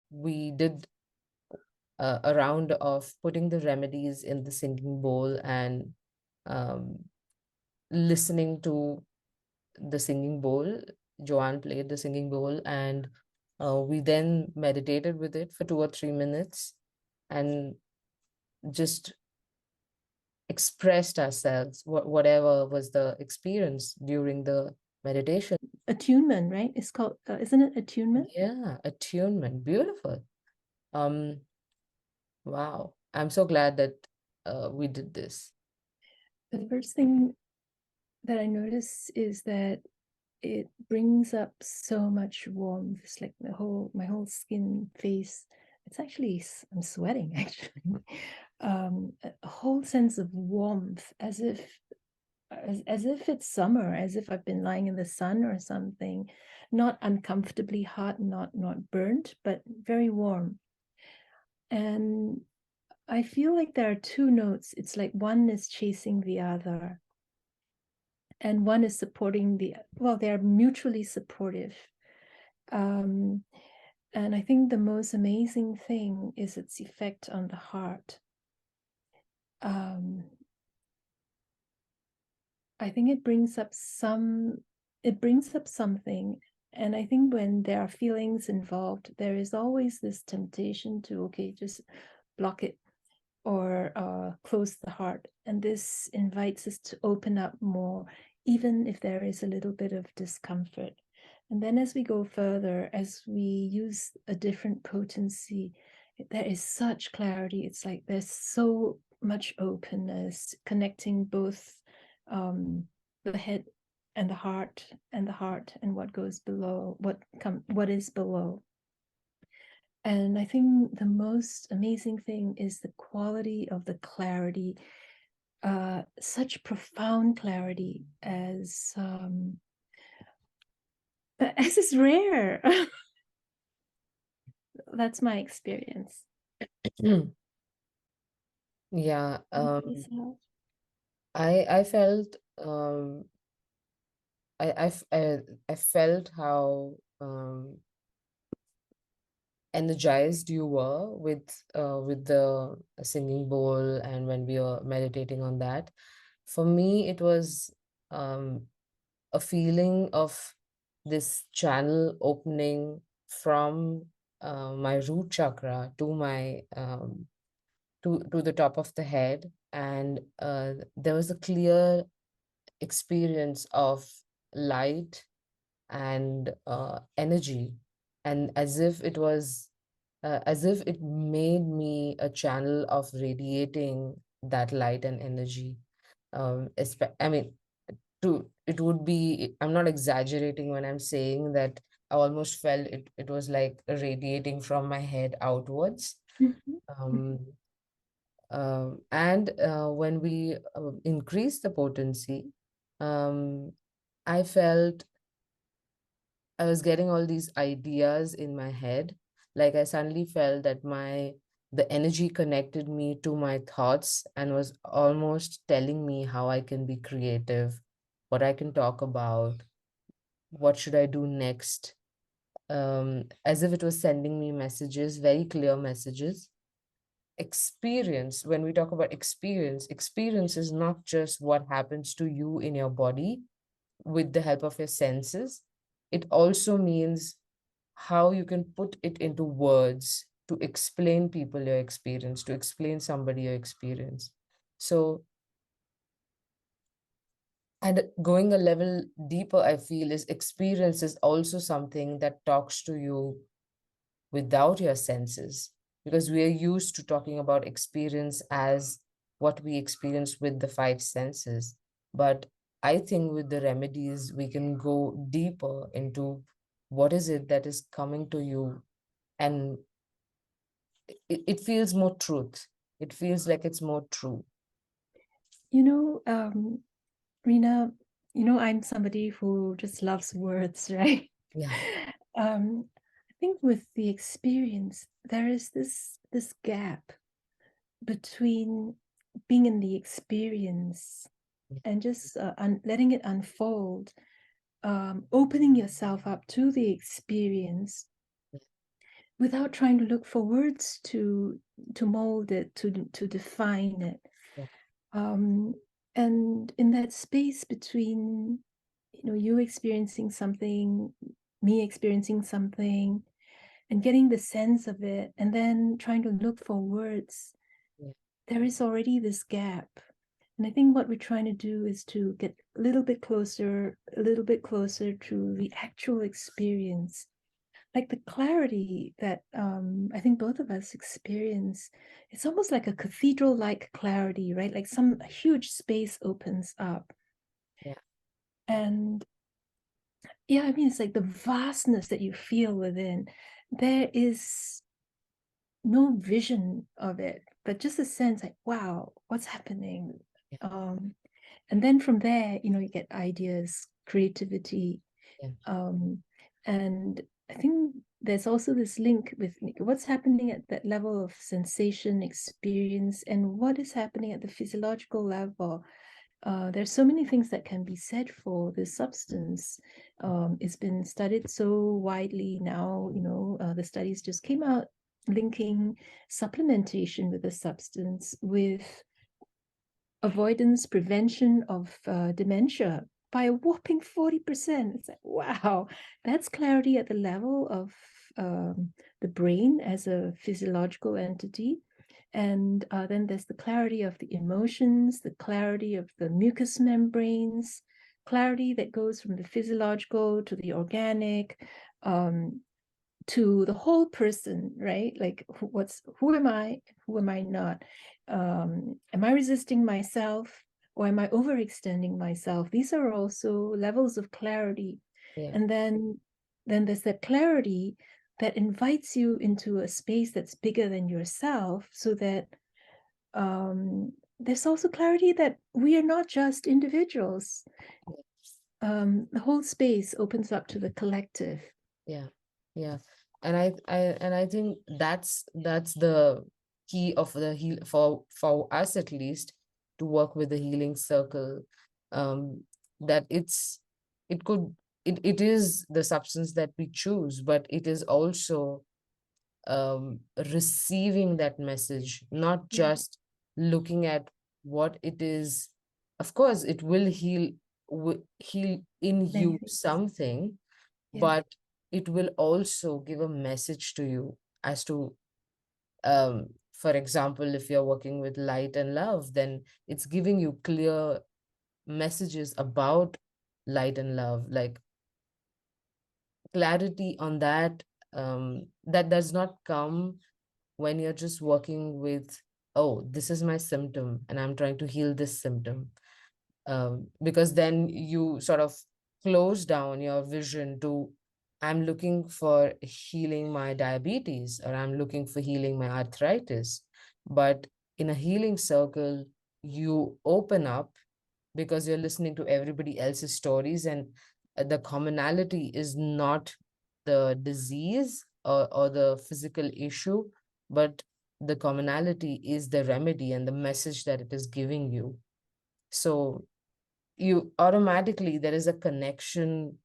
we did a round of putting the remedies in the singing bowl and um, listening to the singing bowl. Jiuan played the singing bowl, and we then meditated with it for 2 or 3 minutes and just expressed ourselves, whatever was the experience during the meditation. Attunement, right? It's called, isn't it attunement? Yeah, attunement. Beautiful. Um, wow. I'm so glad that we did this. The first thing that I notice is that it brings up so much warmth. It's like my whole skin, face. It's actually, I'm sweating actually. A whole sense of warmth, as if it's summer, as if I've been lying in the sun or something. Not uncomfortably hot, not burnt, but very warm. And I feel like there are two notes. It's like one is chasing the other, and one is supporting they're mutually supportive. And I think the most amazing thing is its effect on the heart. I think it brings up something. And I think when there are feelings involved, there is always this temptation to, okay, just block it or close the heart. And this invites us to open up more, even if there is a little bit of discomfort. And then as we go further, as we use a different potency, there is such clarity. It's like there's so much openness, connecting both the head and the heart, and what goes below, what is below. And I think the most amazing thing is the quality of the clarity, such profound clarity as is rare. That's my experience. Yeah, So, I felt I felt how energized you were with the singing bowl and when we were meditating on that. For me, it was a feeling of this channel opening from my root chakra to my to the top of the head, and there was a clear experience of light and energy, and as if it made me a channel of radiating that light and energy. I mean, it would be, I'm not exaggerating when I'm saying that I almost felt it was like radiating from my head outwards. mhm. Um, and when we increased the potency, um, I felt I was getting all these ideas in my head. Like I suddenly felt that the energy connected me to my thoughts and was almost telling me how I can be creative, what I can talk about, what should I do next. As if it was sending me messages, very clear messages. Experience, when we talk about experience is not just what happens to you in your body with the help of your senses. It also means how you can put it into words to explain people your experience, to explain somebody your experience. So, and going a level deeper, I feel, is experience is also something that talks to you without your senses, because we are used to talking about experience as what we experience with the five senses. But I think with the remedies, we can go deeper into what is it that is coming to you, and it feels more truth. It feels like it's more true. You know, Rina, I'm somebody who just loves words, right? Yeah. I think with the experience, there is this gap between being in the experience and just letting it unfold, opening yourself up to the experience, without trying to look for words to mold it, to define it. Yeah. And in that space between, you experiencing something, me experiencing something, and getting the sense of it, and then trying to look for words, Yeah. there is already this gap. And I think what we're trying to do is to get a little bit closer to the actual experience, like the clarity that I think both of us experience. It's almost like a cathedral-like clarity, right? Like some huge space opens up. Yeah. And yeah, I mean, it's like the vastness that you feel within. There is no vision of it, but just a sense like, wow, what's happening? Yeah. And then from there, you get ideas, creativity, Yeah. and I think there's also this link with what's happening at that level of sensation, experience, and what is happening at the physiological level. There's so many things that can be said for this substance. It's been studied so widely now. The studies just came out linking supplementation with the substance with avoidance, prevention of dementia by a whopping 40%. It's like, wow, that's clarity at the level of the brain as a physiological entity. And then there's the clarity of the emotions, the clarity of the mucous membranes, clarity that goes from the physiological to the organic, to the whole person, right? Like, who am I? Who am I not? Am I resisting myself, or am I overextending myself? These are also levels of clarity. Yeah. And then there's that clarity that invites you into a space that's bigger than yourself, so that there's also clarity that we are not just individuals. The whole space opens up to the collective. Yeah. Yeah. And I think that's the key of the heal for us, at least, to work with the healing circle. That it could it is the substance that we choose, but it is also receiving that message, not Yeah, just looking at what it is. Of course, it will heal in many you things. something, Yeah. but it will also give a message to you as to, for example, if you're working with light and love, then it's giving you clear messages about light and love, like clarity on that. That does not come when you're just working with, oh, this is my symptom and I'm trying to heal this symptom. Because then you sort of close down your vision to, I'm looking for healing my diabetes, or I'm looking for healing my arthritis. But in a healing circle, you open up because you're listening to everybody else's stories, and the commonality is not the disease or the physical issue, but the commonality is the remedy and the message that it is giving you. So you automatically, there is a connection.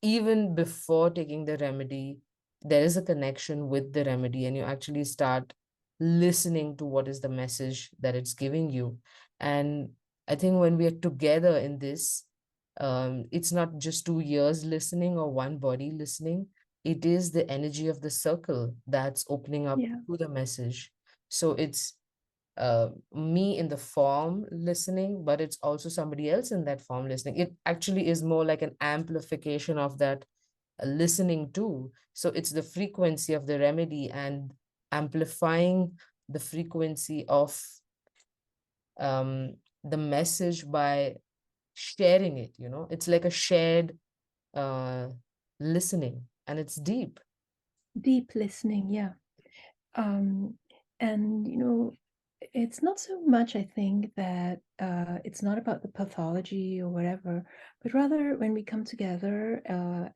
Even before taking the remedy, there is a connection with the remedy, and you actually start listening to what is the message that it's giving you. And I think when we are together in this, it's not just 2 ears listening or one body listening. It is the energy of the circle that's opening up Yeah. to the message. So it's me in the form listening, but it's also somebody else in that form listening. It actually is more like an amplification of that listening too. So it's the frequency of the remedy and amplifying the frequency of the message by sharing it. It's like a shared uh, listening, and it's deep. Deep listening, yeah. Um, and it's not so much, I think, that it's not about the pathology or whatever, but rather when we come together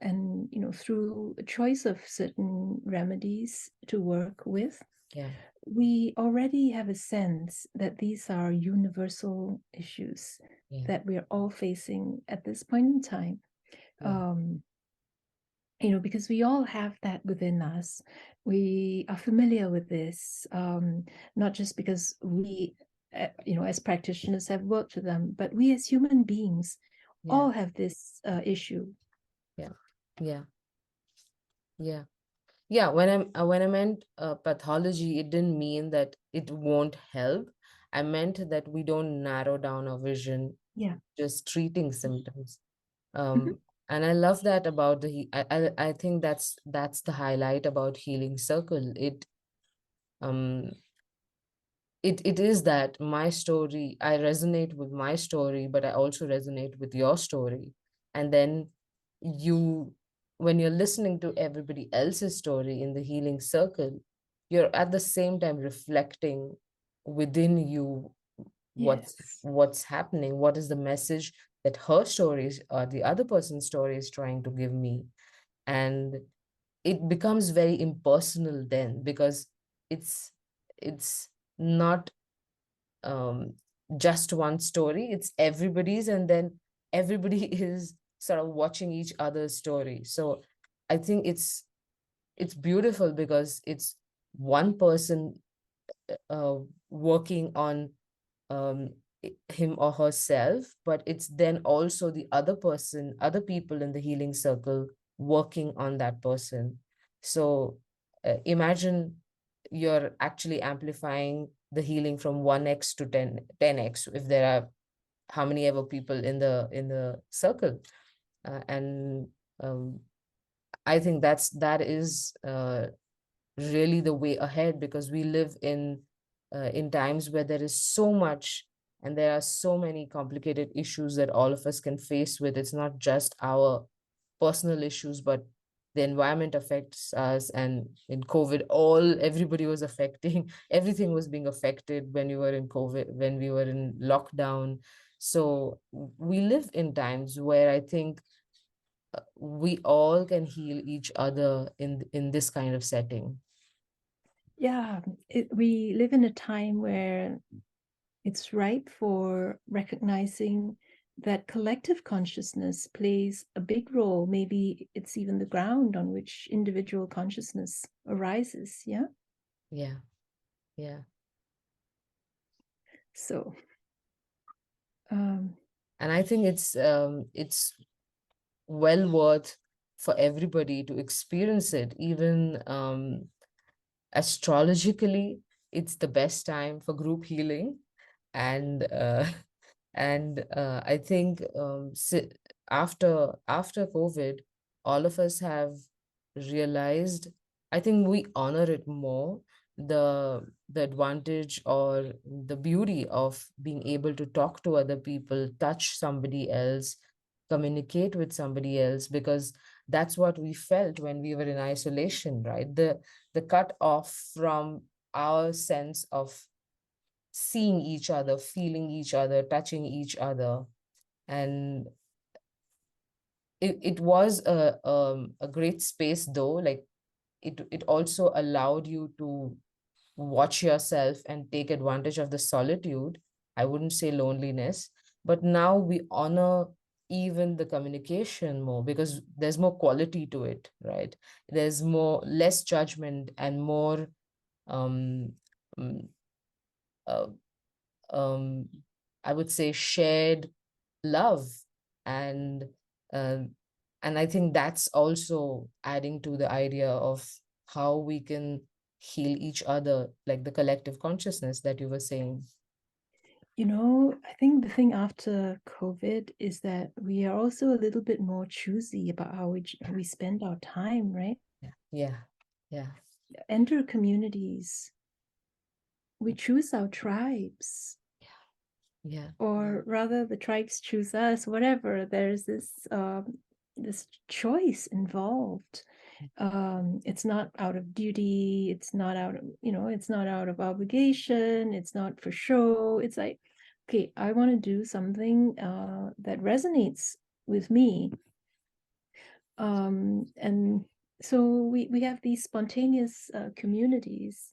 and through a choice of certain remedies to work with, Yeah. we already have a sense that these are universal issues Yeah. that we're all facing at this point in time. Yeah. Um, because we all have that within us. We are familiar with this, not just because we, as practitioners have worked with them, but we as human beings Yeah. all have this issue. Yeah. Yeah. Yeah. Yeah, when I meant pathology, it didn't mean that it won't help. I meant that we don't narrow down our vision, Yeah. just treating symptoms. Mhm. And I love that about I think that's the highlight about Healing Circle. Um it is that my story, I resonate with my story, but I also resonate with your story. And then you, when you're listening to everybody else's story in the Healing Circle, you're at the same time reflecting within you Yes. what's happening, what is the message that her stories or the other person's story is trying to give me. And it becomes very impersonal then, because it's not um, just one story, it's everybody's, and then everybody is sort of watching each other's story. So I think it's beautiful because it's one person uh, working on um, him or herself, but it's then also the other person, other people in the Healing Circle working on that person. So imagine you're actually amplifying the healing from 1x to 10x if there are how many ever people in the circle. And um, I think that is really the way ahead, because we live in times where there is so much and there are so many complicated issues that all of us can face with. It's not just our personal issues, but the environment affects us. And in COVID, everybody was affecting, everything was being affected when we were in COVID, when we were in lockdown. So we live in times where I think we all can heal each other in this kind of setting. Yeah, we live in a time where it's ripe for recognizing that collective consciousness plays a big role. Maybe it's even the ground on which individual consciousness arises. Yeah. Yeah, yeah. So, um, And I think it's well worth for everybody to experience it. Even astrologically, it's the best time for group healing. And I think after COVID, all of us have realized, I think we honor it more, the advantage or the beauty of being able to talk to other people, touch somebody else, communicate with somebody else, because that's what we felt when we were in isolation, right? The cut off from our sense of seeing each other, feeling each other, touching each other. And it was a great space though. Like it also allowed you to watch yourself and take advantage of the solitude. I wouldn't say loneliness, but now we honor even the communication more because there's more quality to it, right? There's less judgment and more um, mm, uh, um, I would say shared love. And um, and I think that's also adding to the idea of how we can heal each other, like the collective consciousness that you were saying. I think the thing after COVID is that we are also a little bit more choosy about how we spend our time, right? Yeah, yeah, yeah, Enter communities, we choose our tribes, yeah, or rather the tribes choose us, whatever. There's this choice involved. It's not out of duty, it's not out of, it's not out of obligation, it's not for show. It's like, okay, I want to do something that resonates with me. And so we have these spontaneous communities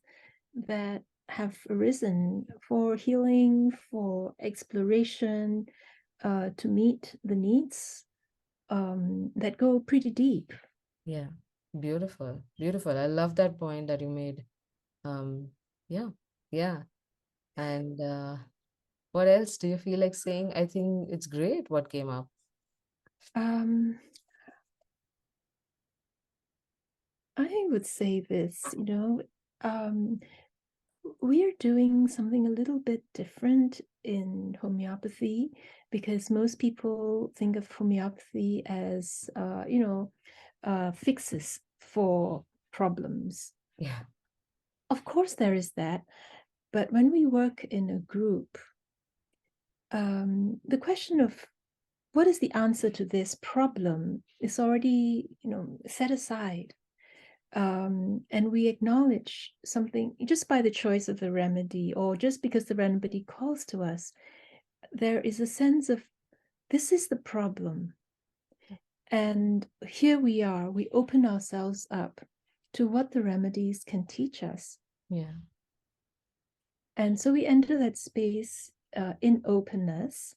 that have arisen for healing, for exploration, to meet the needs that go pretty deep. Yeah. Beautiful. Beautiful. I love that point that you made. Um, yeah. Yeah. And what else do you feel like saying? I think it's great what came up. Um, I would say this, um, we're doing something a little bit different in homeopathy because most people think of homeopathy as, fixes for problems. Yeah. Of course, there is that. But when we work in a group, the question of what is the answer to this problem is already, set aside. And we acknowledge something just by the choice of the remedy or just because the remedy calls to us. There is a sense of this is the problem. And here we are, we open ourselves up to what the remedies can teach us. Yeah. And so we enter that space in openness.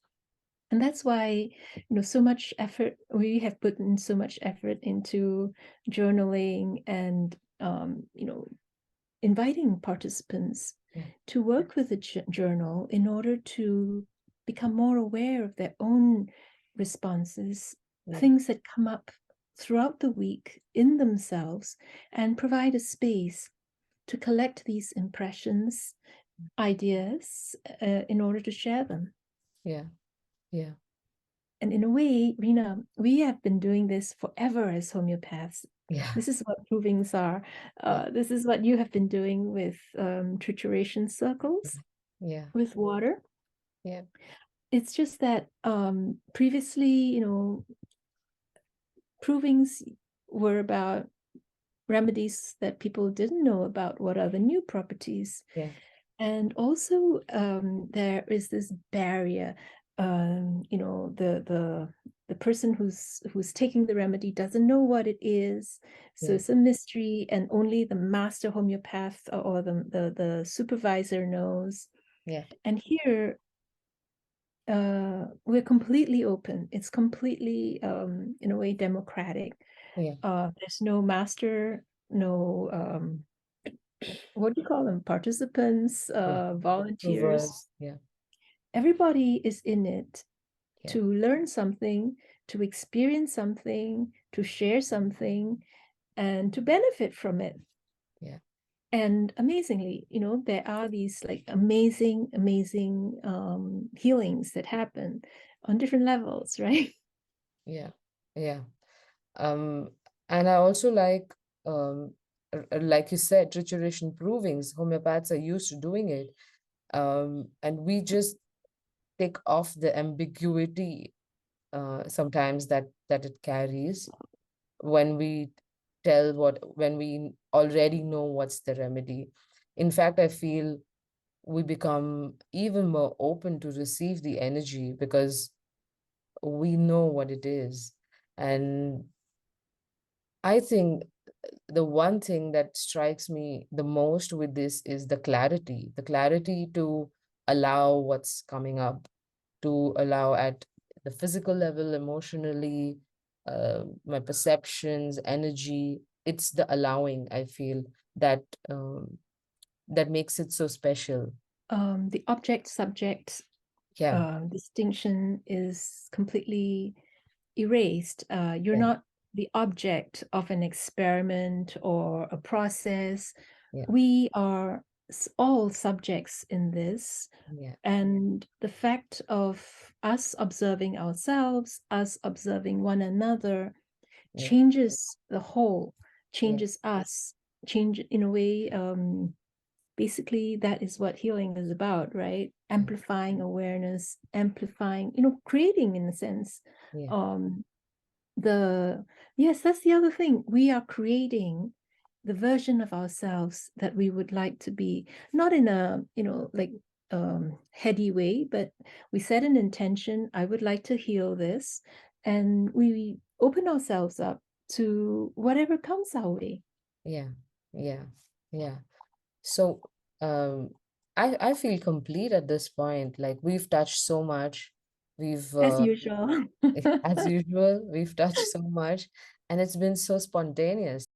And that's why, so much effort, we have put in so much effort into journaling and, inviting participants Yeah. to work with the journal in order to become more aware of their own responses, Yeah. things that come up throughout the week in themselves, and provide a space to collect these impressions, ideas, in order to share them. Yeah. Yeah. And in a way, Rina, we have been doing this forever as homeopaths. Yeah. This is what provings are. Yeah. This is what you have been doing with trituration circles Yeah. with water. Yeah. It's just that previously, provings were about remedies that people didn't know about. What are the new properties? Yeah. And also, there is this barrier. The person who's taking the remedy doesn't know what it is, so Yeah. it's a mystery, and only the master homeopath or the supervisor knows. Yeah. And here, we're completely open. It's completely, in a way, democratic. Yeah. There's no master, no what do you call them? Participants, Yeah. volunteers. Provers. Yeah. Everybody is in it Yeah. to learn something, to experience something, to share something, and to benefit from it. Yeah. And amazingly, there are these like amazing, amazing healings that happen on different levels, right? Yeah. Yeah. Um, and I also like you said, trituration provings, homeopaths are used to doing it. And we just take off the ambiguity sometimes that it carries when we when we already know what's the remedy. In fact, I feel we become even more open to receive the energy because we know what it is. And I think the one thing that strikes me the most with this is the clarity to allow what's coming up, to allow at the physical level, emotionally, my perceptions, energy. It's the allowing, I feel, that that makes it so special. The object subject Yeah, distinction is completely erased. You're yeah, not the object of an experiment or a process. yeah, We are all subjects in this. yeah, And the fact of us observing ourselves, us observing one another, yeah, changes the whole, yeah, changes us, change in a way. Basically, that is what healing is about, right? yeah, Amplifying awareness, amplifying, creating in a sense. yeah, Um, the Yes, that's the other thing. We are creating the version of ourselves that we would like to be, not in a, like heady way, but we set an intention. I would like to heal this, and we open ourselves up to whatever comes our way. yeah, yeah, yeah. So, um, I feel complete at this point. Like we've touched so much. We've As usual. as usual, we've touched so much. And it's been so spontaneous.